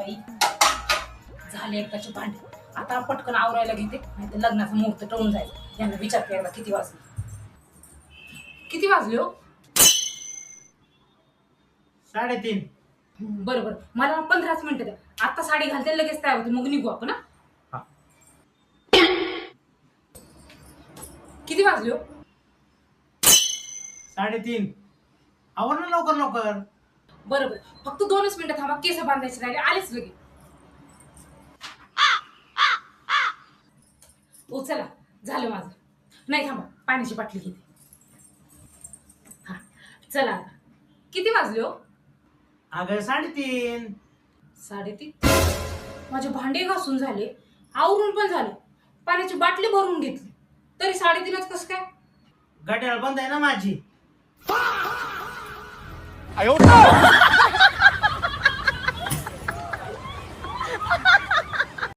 बाई झाले एकदाची भांडी. आता पटकन आवरायला घेते, नाही तर लग्नाचा मुहूर्त टळून जाईल. यांना विचारते एकदा किती वाजले. किती वाजले हो? 3:30. बरोबर, मला 15च मिनिटं द्या. आता साडी घालते, लगेच तयार होते, मग निघू आपण. हा. किती वाजले हो? 3:30. आवर ना लवकर लवकर. बरोबर, फक्त 2च मिनिटं थांबा, केस बांधायचे राहिले, आलेच लगेच. ओ चला, झालं माझं. नाही थांबा, पाण्याची बाटली घेते. हा चला, आता किती वाजले हो? अगं 3:30. 3:30. माझे भांडे घासून झाले, आवरून पण झाले, पाण्याची बाटली भरून घेतली, तरी 3:30च कसं काय? घड्याळ बंद आहे ना माझी.